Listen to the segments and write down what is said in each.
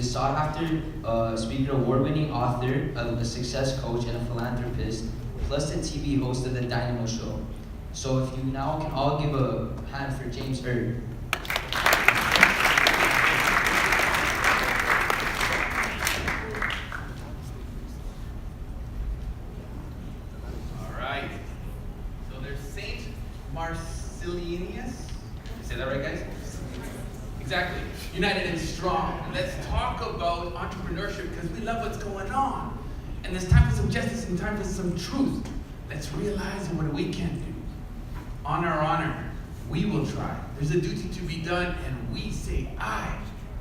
a sought-after speaker, award-winning author, a success coach, and a philanthropist, plus the TV host of the Dynamo Show. So if you now can all give a hand for James Erdt. All right. So there's St.Marcellinus. Say that right, guys? Exactly. United and strong. And let's talk about entrepreneurship because we love what's going on. And there's time for some justice and time for some truth. Let's realize what we can do. Honor. We will try. There's a duty to be done, and we say I.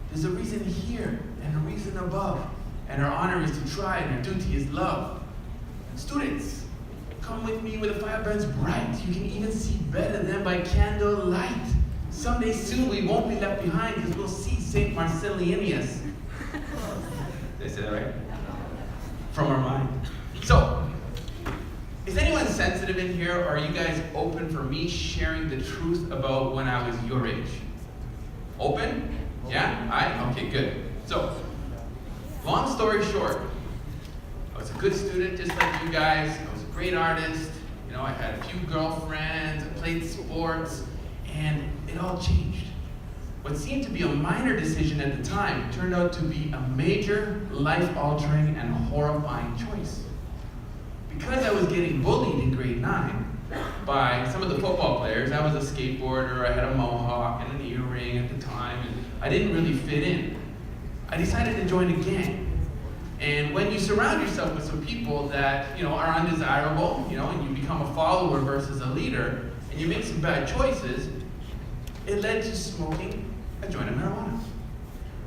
There's a reason here and a reason above. And our honor is to try, and our duty is love. Students, come with me where the fire burns bright. You can even see better than by candlelight. Someday soon we won't be left behind because we'll see St.Marcellinus. Did I say that right? From our mind. So, is anyone sensitive in here, or are you guys open for me sharing the truth about when I was your age? Open? Yeah? Okay, good. So, long story short, I was a good student just like you guys. I was a great artist. You know, I had a few girlfriends, I played sports, and it all changed. What seemed to be a minor decision at the time turned out to be a major, life-altering, and horrifying choice. Because I was getting bullied in grade 9 by some of the football players, I was a skateboarder, I had a mohawk and an earring at the time, and I didn't really fit in. I decided to join a gang. And when you surround yourself with some people that, are undesirable, and you become a follower versus a leader, and you make some bad choices, it led to smoking a joint of marijuana.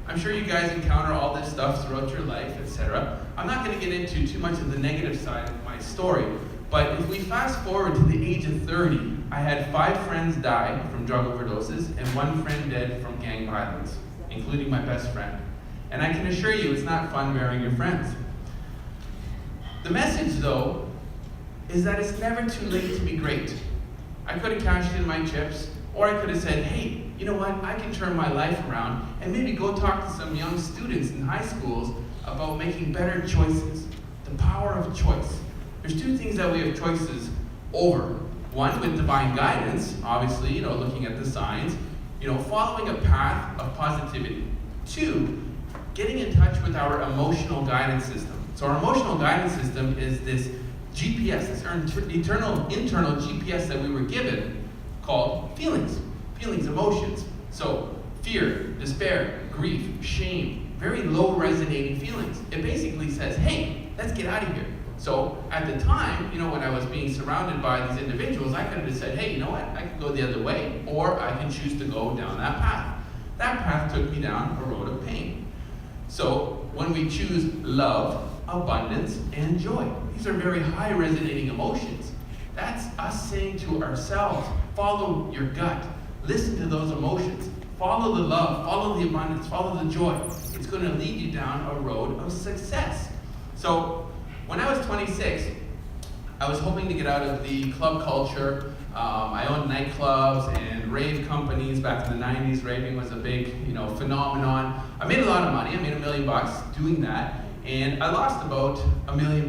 I'm sure you guys encounter all this stuff throughout your life, etc. I'm not going to get into too much of the negative side of my story, but if we fast forward to the age of 30, I had 5 friends die from drug overdoses and 1 friend dead from gang violence, including my best friend. And I can assure you it's not fun burying your friends. The message, though, is that it's never too late to be great. I could have cashed in my chips, or I could have said, hey, you know what, I can turn my life around and maybe go talk to some young students in high schools about making better choices. The power of choice. There's 2 things that we have choices over. One, with divine guidance, obviously, looking at the signs, following a path of positivity. 2, getting in touch with our emotional guidance system. So our emotional guidance system is this GPS, this internal GPS that we were given called feelings, emotions. So fear, despair, grief, shame, very low resonating feelings. It basically says, hey, let's get out of here. So at the time, when I was being surrounded by these individuals, I could have said, hey, you know what, I can go the other way, or I can choose to go down that path. That path took me down a road of pain. So when we choose love, abundance, and joy, these are very high resonating emotions. That's us saying to ourselves, follow your gut, listen to those emotions, follow the love, follow the abundance, follow the joy. It's going to lead you down a road of success. So when I was 26, I was hoping to get out of the club culture. I owned nightclubs and rave companies. Back in the 90s, raving was a big, phenomenon. I made a lot of money. I made $1 million doing that. And I lost about $1 million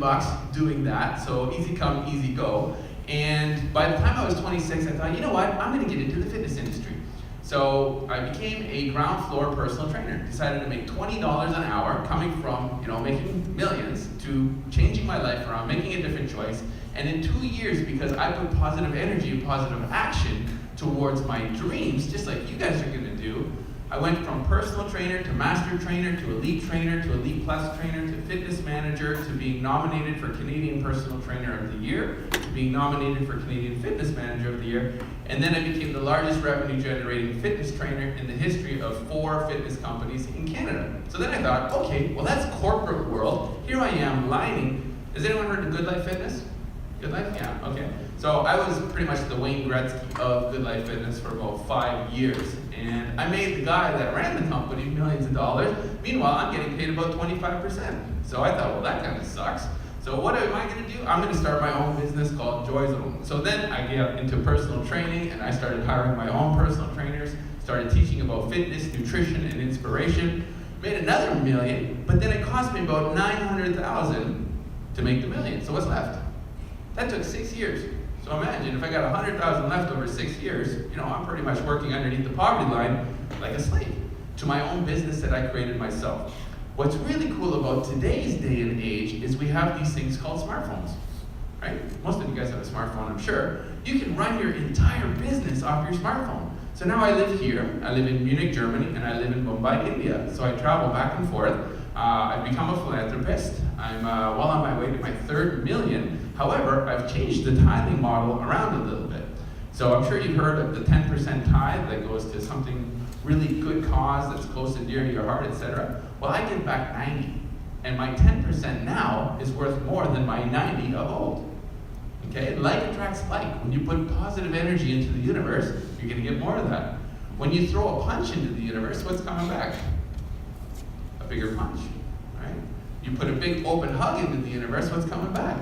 doing that. So easy come, easy go. And by the time I was 26, I thought, you know what? I'm going to get into the fitness industry. So I became a ground floor personal trainer. Decided to make $20 an hour, coming from, making millions to changing my life around, making a different choice. And in 2 years, because I put positive energy and positive action towards my dreams, just like you guys are going to do, I went from personal trainer to master trainer to elite plus trainer to fitness manager to being nominated for Canadian Personal Trainer of the Year to being nominated for Canadian Fitness Manager of the Year. And then I became the largest revenue generating fitness trainer in the history of 4 fitness companies in Canada. So then I thought, okay, well that's corporate world. Here I am lining. Has anyone heard of Good Life Fitness? Good Life? Yeah, okay. So I was pretty much the Wayne Gretzky of Good Life Fitness for about 5 years. And I made the guy that ran the company millions of dollars. Meanwhile, I'm getting paid about 25%. So I thought, well, that kind of sucks. So what am I going to do? I'm going to start my own business called Joy Zone. So then I got into personal training, and I started hiring my own personal trainers, started teaching about fitness, nutrition, and inspiration. made another million, but then it cost me about 900,000 to make the million. So what's left? That took 6 years. So imagine if I got 100,000 left over 6 years, I'm pretty much working underneath the poverty line like a slave to my own business that I created myself. What's really cool about today's day and age is we have these things called smartphones, right? Most of you guys have a smartphone, I'm sure. You can run your entire business off your smartphone. So now I live here, I live in Munich, Germany, and I live in Mumbai, India. So I travel back and forth. I've become a philanthropist. I'm well on my way to my 3rd million. However, I've changed the tithing model around a little bit. So I'm sure you've heard of the 10% tithe that goes to something really good cause that's close and dear to your heart, etc. Well, I give back 90, and my 10% now is worth more than my 90 of old. Okay, like attracts like. When you put positive energy into the universe, you're going to get more of that. When you throw a punch into the universe, what's coming back? A bigger punch, right? You put a big open hug into the universe, what's coming back?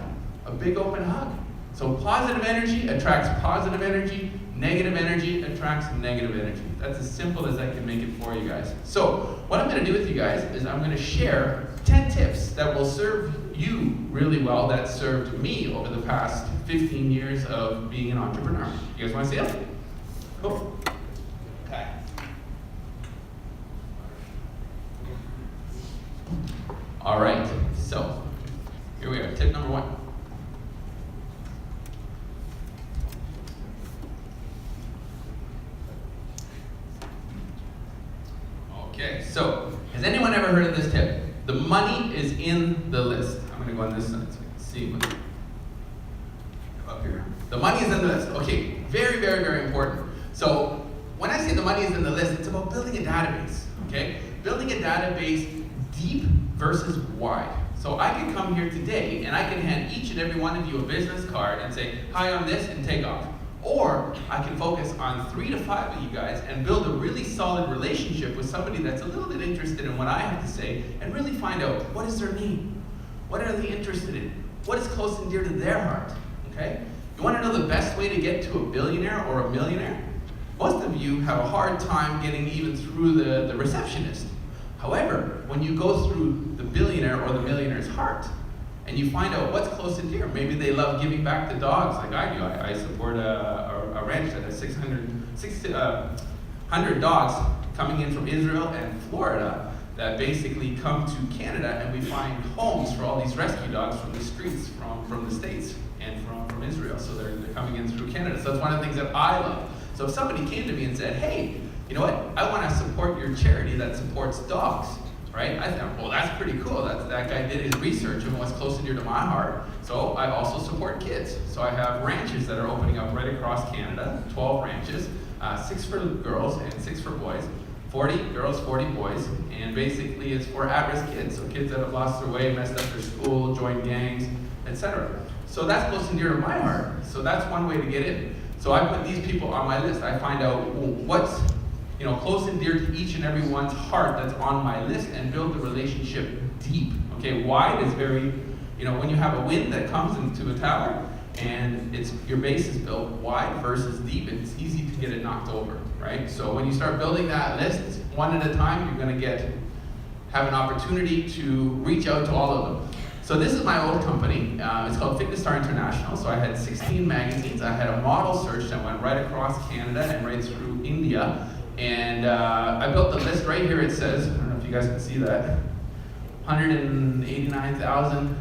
A big open hug. So positive energy attracts positive energy, negative energy attracts negative energy. That's as simple as I can make it for you guys. So what I'm going to do with you guys is I'm going to share 10 tips that will serve you really well, that served me over the past 15 years of being an entrepreneur. You guys want to see it? Cool. Okay. All right, so here we are. Tip number 1. Okay, so has anyone ever heard of this tip? The money is in the list. I'm going to go on this side so you can see what up here. The money is in the list. Okay, very, very, very important. So when I say the money is in the list, it's about building a database. Okay, building a database deep versus wide. So I can come here today and I can hand each and every one of you a business card and say, hi, I'm this, and take off. Or I can focus on 3 to 5 of you guys and build a really solid relationship with somebody that's a little bit interested in what I have to say and really find out what is their need? What are they interested in? What is close and dear to their heart? Okay? You want to know the best way to get to a billionaire or a millionaire? Most of you have a hard time getting even through the receptionist. However, when you go through the billionaire or the millionaire's heart, and you find out what's close and dear. Maybe they love giving back to dogs like I do. I support a ranch that has 600 dogs coming in from Israel and Florida that basically come to Canada, and we find homes for all these rescue dogs from the streets from the States and from Israel. So they're coming in through Canada. So that's one of the things that I love. So if somebody came to me and said, hey, you know what? I want to support your charity that supports dogs. Right? I thought, well, that's pretty cool. That guy did his research and what's close and dear to my heart. So I also support kids. So I have ranches that are opening up right across Canada, 12 ranches, 6 for girls and 6 for boys, 40 girls, 40 boys, and basically it's for at-risk kids. So kids that have lost their way, messed up their school, joined gangs, etc. So that's close and dear to my heart. So that's one way to get in. So I put these people on my list. I find out what's close and dear to each and every one's heart that's on my list and build the relationship deep. Okay, wide is very, when you have a wind that comes into a tower and your base is built wide versus deep, it's easy to get it knocked over, right? So when you start building that list, one at a time, you're going to have an opportunity to reach out to all of them. So this is my old company. It's called Fitness Star International. So I had 16 magazines. I had a model search that went right across Canada and right through India. And I built the list right here. It says, I don't know if you guys can see that, 189,000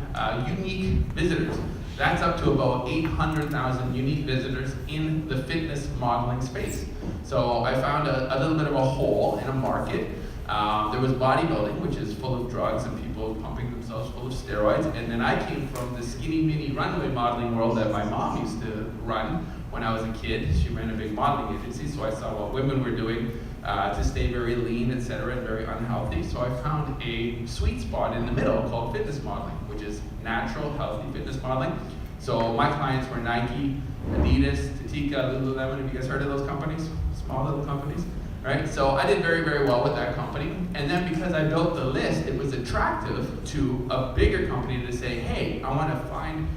unique visitors. That's up to about 800,000 unique visitors in the fitness modeling space. So I found a little bit of a hole in a market. There was bodybuilding, which is full of drugs and people pumping themselves full of steroids. And then I came from the skinny mini runway modeling world that my mom used to run when I was a kid. She ran a big modeling agency, so I saw what women were doing to stay very lean, etc., and very unhealthy. So I found a sweet spot in the middle called fitness modeling, which is natural, healthy fitness modeling. So my clients were Nike, Adidas, Tatika, Lululemon. Have you guys heard of those companies? Small little companies, right? So I did very, very well with that company. And then because I built the list, it was attractive to a bigger company to say, hey, I want to find,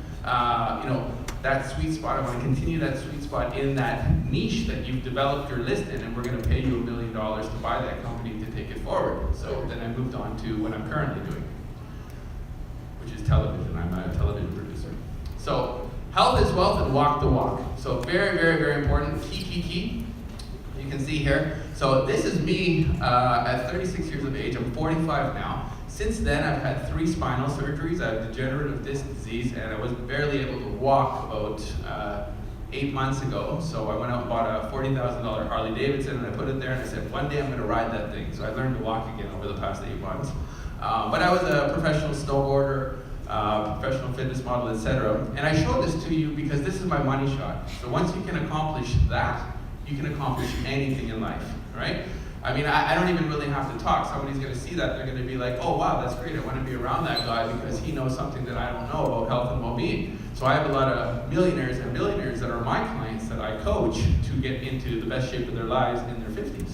that sweet spot. I want to continue that sweet spot in that niche that you've developed your list in, and we're going to pay you $1 million to buy that company to take it straightforward. So then I moved on to what I'm currently doing, which is television. I'm a television producer. So health is wealth and walk the walk. So very, very, very important. Key. You can see here. So this is me at 36 years of age. I'm 45 now. Since then, I've had 3 spinal surgeries. I have degenerative disc disease, and I was barely able to walk about 8 months ago. So I went out and bought a $40,000 Harley Davidson, and I put it there, and I said, one day I'm going to ride that thing. So I learned to walk again over the past 8 months. But I was a professional snowboarder, professional fitness model, etc. And I show this to you because this is my money shot. So once you can accomplish that, you can accomplish anything in life, right? I mean, I don't even really have to talk. Somebody's going to see that. They're going to be like, oh, wow, that's great. I want to be around that guy because he knows something that I don't know about health and well-being. So I have a lot of millionaires and billionaires that are my clients that I coach to get into the best shape of their lives in their 50s.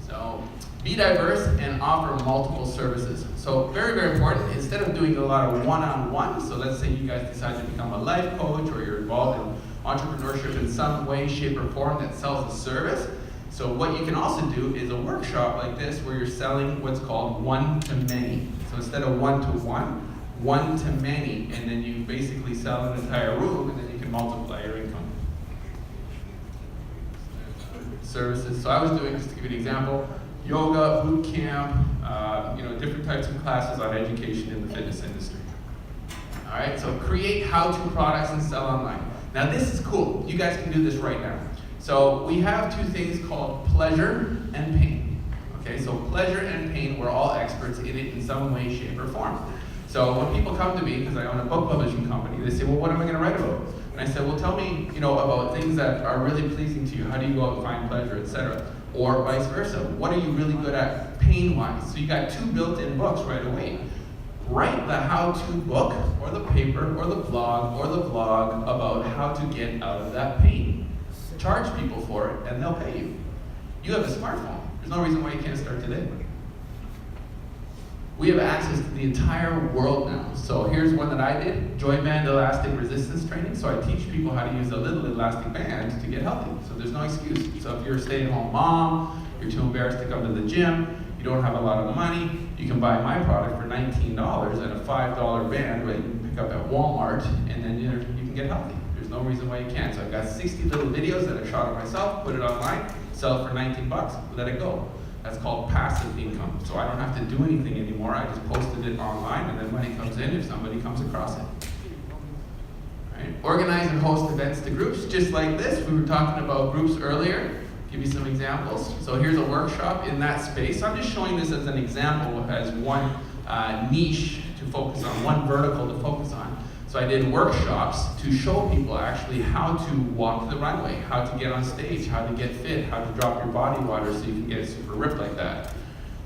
So be diverse and offer multiple services. So very, very important. Instead of doing a lot of one-on-one, so let's say you guys decide to become a life coach or you're involved in entrepreneurship in some way, shape, or form that sells a service. So what you can also do is a workshop like this where you're selling what's called one-to-many. So instead of one-to-one, one-to-many, and then you basically sell an entire room, and then you can multiply your income. Services. So I was doing, just to give you an example, yoga, boot camp, different types of classes on education in the fitness industry. All right, so create how-to products and sell online. Now this is cool. You guys can do this right now. So we have 2 things called pleasure and pain. Okay, so pleasure and pain, we're all experts in it in some way, shape, or form. So when people come to me, because I own a book publishing company, they say, well, what am I going to write about? And I said, well, tell me, about things that are really pleasing to you. How do you go out and find pleasure, etc. Or vice versa. What are you really good at pain-wise? So you got 2 built-in books right away. Write the how-to book, or the paper, or the blog, or the vlog about how to get out of that pain. Charge people for it, and they'll pay you. You have a smartphone. There's no reason why you can't start today. We have access to the entire world now. So here's one that I did, joint band elastic resistance training. So I teach people how to use a little elastic band to get healthy. So there's no excuse. So if you're a stay-at-home mom, you're too embarrassed to come to the gym, you don't have a lot of money, you can buy my product for $19 and a $5 band that you can pick up at Walmart, and then you can get healthy. There's no reason why you can't. So I've got 60 little videos that I shot of myself, put it online, sell it for 19 bucks, let it go. That's called passive income. So I don't have to do anything anymore. I just posted it online, and then money comes in if somebody comes across it. Right? Organize and host events to groups, just like this. We were talking about groups earlier. Give you some examples. So here's a workshop in that space. I'm just showing this as an example, as one niche to focus on, one vertical to focus on. So I did workshops to show people actually how to walk the runway, how to get on stage, how to get fit, how to drop your body water so you can get super ripped like that.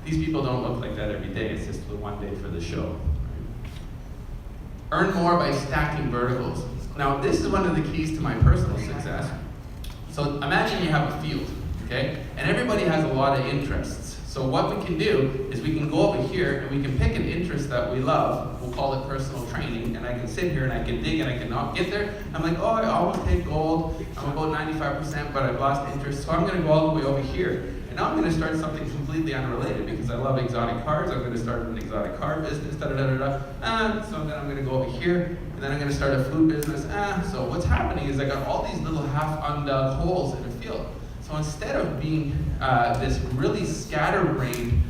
These people don't look like that every day. It's just the one day for the show. Earn more by stacking verticals. Now, this is one of the keys to my personal success. So imagine you have a field, okay? And everybody has a lot of interests. So what we can do is we can go over here and we can pick an interest that we love. We'll call it personal training, and I can sit here and I can dig and I can not get there. I'm like, oh, I always take gold. I'm about 95%, but I've lost interest. So I'm gonna go all the way over here. And now I'm gonna start something completely unrelated because I love exotic cars. I'm gonna start an exotic car business, so then I'm gonna go over here, and then I'm gonna start a food business. So what's happening is I got all these little half-undug holes in the field. So instead of being this really scatterbrained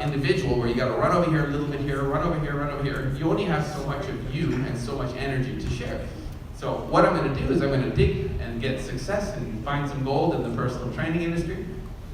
individual where you got to run over here a little bit here, run over here, run over here, you only have so much of you and so much energy to share. So what I'm going to do is I'm going to dig and get success and find some gold in the personal training industry.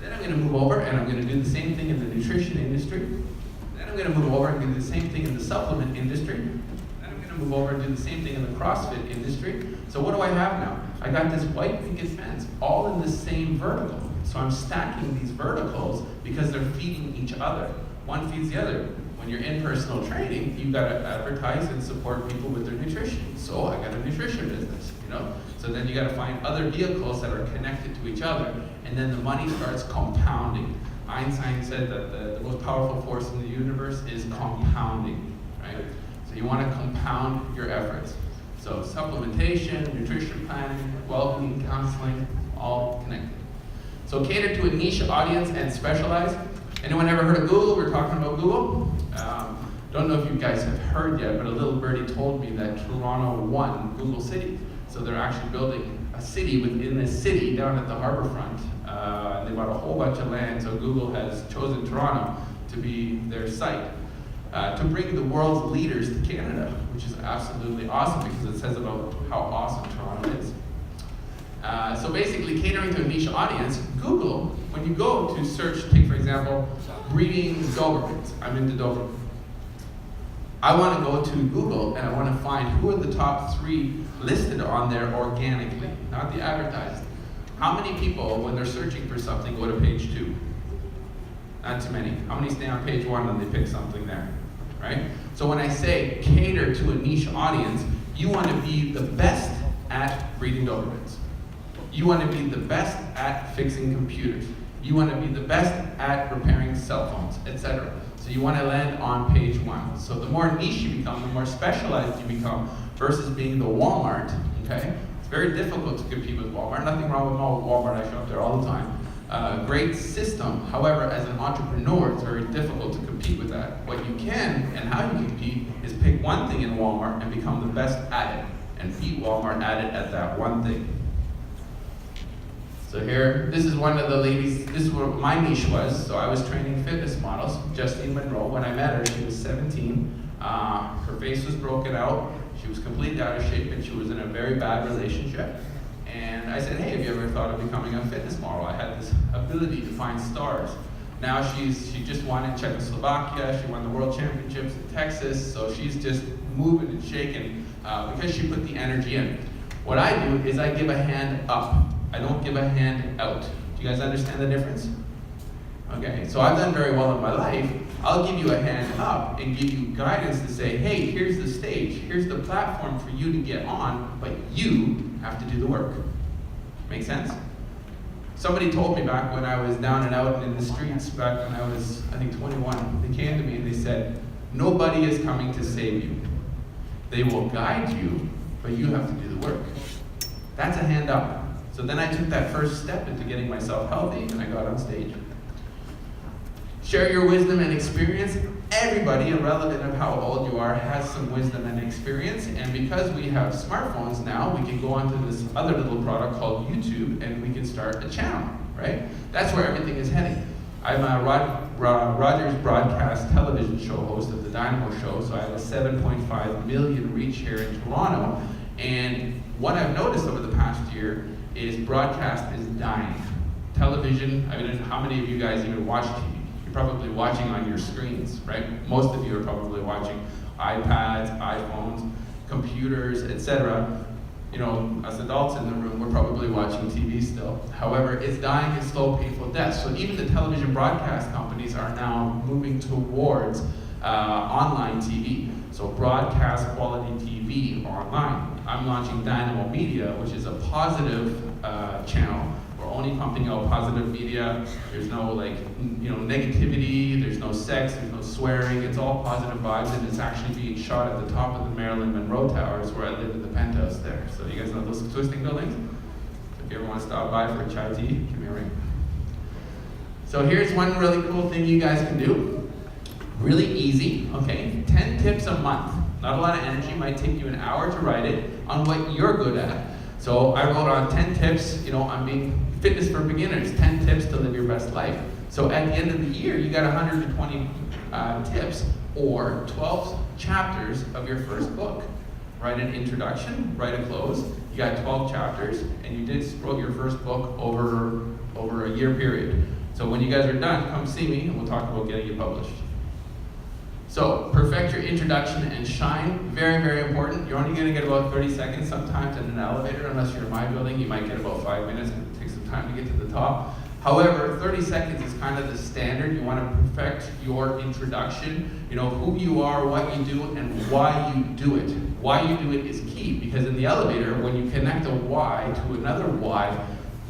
Then I'm going to move over and I'm going to do the same thing in the nutrition industry. Then I'm going to move over and do the same thing in the supplement industry. Then I'm going to move over and do the same thing in the CrossFit industry. So what do I have now? I got this white picket fence, all in the same vertical. So I'm stacking these verticals because they're feeding each other. One feeds the other. When you're in personal training, you've got to advertise and support people with their nutrition. So I got a nutrition business, So then you got to find other vehicles that are connected to each other, and then the money starts compounding. Einstein said that the most powerful force in the universe is compounding, right? So you want to compound your efforts. So supplementation, nutrition planning, well-being counseling, all connected. So cater to a niche audience and specialize. Anyone ever heard of Google? We're talking about Google. Don't know if you guys have heard yet, but a little birdie told me that Toronto won Google City. So they're actually building a city within a city down at the harborfront. They bought a whole bunch of land, so Google has chosen Toronto to be their site. To bring the world's leaders to Canada, which is absolutely awesome because it says about how awesome Toronto is. So basically, catering to a niche audience, Google, when you go to search, take for example, breeding Dobermans. I'm into Doberman. I want to go to Google and I want to find who are the top 3 listed on there organically, not the advertised. How many people, when they're searching for something, go to page 2? Not too many. How many stay on page 1 and they pick something there, right? So when I say cater to a niche audience, you want to be the best at breeding Dobermans. You want to be the best at fixing computers. You want to be the best at repairing cell phones, etc. So you want to land on page 1. So the more niche you become, the more specialized you become, versus being the Walmart, okay? It's very difficult to compete with Walmart. Nothing wrong with Walmart, I shop there all the time. Great system. However, as an entrepreneur, it's very difficult to compete with that. What you can, and how you compete, is pick one thing in Walmart and become the best at it, and beat Walmart at it at that one thing. So here, this is one of the ladies, this is what my niche was. So I was training fitness models. Justine Monroe, when I met her, she was 17. Her face was broken out. She was completely out of shape and she was in a very bad relationship. And I said, hey, have you ever thought of becoming a fitness model? I had this ability to find stars. Now she just won in Czechoslovakia. She won the world championships in Texas. So she's just moving and shaking because she put the energy in. What I do is I give a hand up. I don't give a hand out. Do you guys understand the difference? Okay, so I've done very well in my life. I'll give you a hand up and give you guidance to say, hey, here's the stage, here's the platform for you to get on, but you have to do the work. Make sense? Somebody told me back when I was down and out in the streets, back when I was, I think, 21, they came to me and they said, nobody is coming to save you. They will guide you, but you have to do the work. That's a hand up. So then I took that first step into getting myself healthy and I got on stage. Share your wisdom and experience. Everybody, irrelevant of how old you are, has some wisdom and experience. And because we have smartphones now, we can go onto this other little product called YouTube and we can start a channel, right? That's where everything is heading. I'm a Rogers broadcast television show host of the Dynamo Show, so I have a 7.5 million reach here in Toronto. And what I've noticed over the past year is broadcast is dying. Television, I mean, how many of you guys even watch TV? You're probably watching on your screens, right? Most of you are probably watching iPads, iPhones, computers, etc. You know, as adults in the room, we're probably watching TV still. However, it's dying a slow, painful death. So even the television broadcast companies are now moving towards online TV. So broadcast quality TV online. I'm launching Dynamo Media, which is a positive channel. We're only pumping out positive media. There's no negativity, there's no sex, there's no swearing. It's all positive vibes, and it's actually being shot at the top of the Marilyn Monroe Towers where I live in the penthouse there. So you guys know those twisting buildings? If you ever want to stop by for a chai tea, give me a ring. So here's one really cool thing you guys can do. Really easy, okay? 10 tips a month. Not a lot of energy, might take you an hour to write it, on what you're good at. So I wrote on 10 tips, on being fitness for beginners, 10 tips to live your best life. So at the end of the year, you got 120 tips or 12 chapters of your first book. Write an introduction, write a close. You got 12 chapters, and you wrote your first book over a year period. So when you guys are done, come see me, and we'll talk about getting it published. So, perfect your introduction and shine. Very, very important. You're only going to get about 30 seconds sometimes in an elevator, unless you're in my building. You might get about 5 minutes, but it takes some time to get to the top. However, 30 seconds is kind of the standard. You want to perfect your introduction. Who you are, what you do, and why you do it. Why you do it is key, because in the elevator, when you connect a why to another why,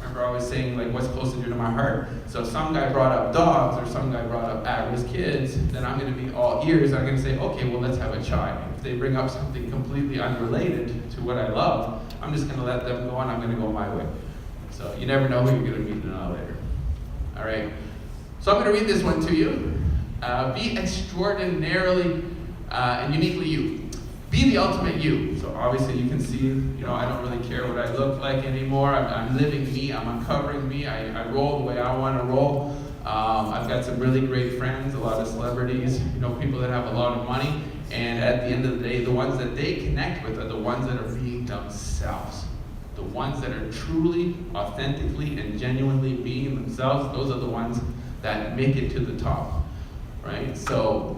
remember I was saying, what's close to my heart? So if some guy brought up dogs, or some guy brought up at-risk kids, then I'm going to be all ears. I'm going to say, okay, well, let's have a chai. If they bring up something completely unrelated to what I love, I'm just going to let them go, and I'm going to go my way. So you never know who you're going to meet in an elevator. All right. So I'm going to read this one to you. Be extraordinarily and uniquely you. Be the ultimate you. So obviously you can see, I don't really care what I look like anymore. I'm living me. I'm uncovering me. I roll the way I want to roll. I've got some really great friends, a lot of celebrities, people that have a lot of money. And at the end of the day, the ones that they connect with are the ones that are being themselves. The ones that are truly, authentically, and genuinely being themselves, those are the ones that make it to the top, right? So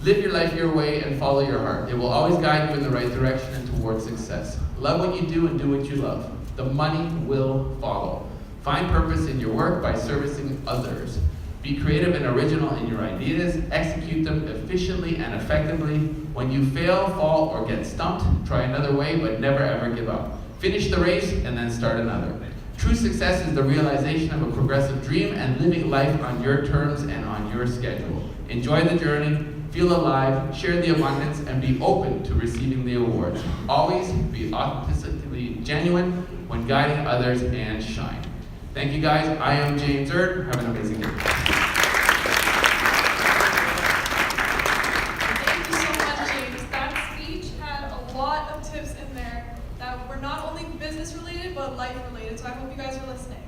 live your life your way and follow your heart. It will always guide you in the right direction and towards success. Love what you do and do what you love. The money will follow. Find purpose in your work by servicing others. Be creative and original in your ideas. Execute them efficiently and effectively. When you fail, fall, or get stumped, try another way, but never ever give up. Finish the race and then start another. True success is the realization of a progressive dream and living life on your terms and on your schedule. Enjoy the journey, feel alive, share the abundance, and be open to receiving the awards. Always be authentically genuine when guiding others and shine. Thank you guys. I am James Erdt. Have an amazing day. Thank you so much, James. That speech had a lot of tips in there that were not only business related, but life related. So I hope you guys are listening.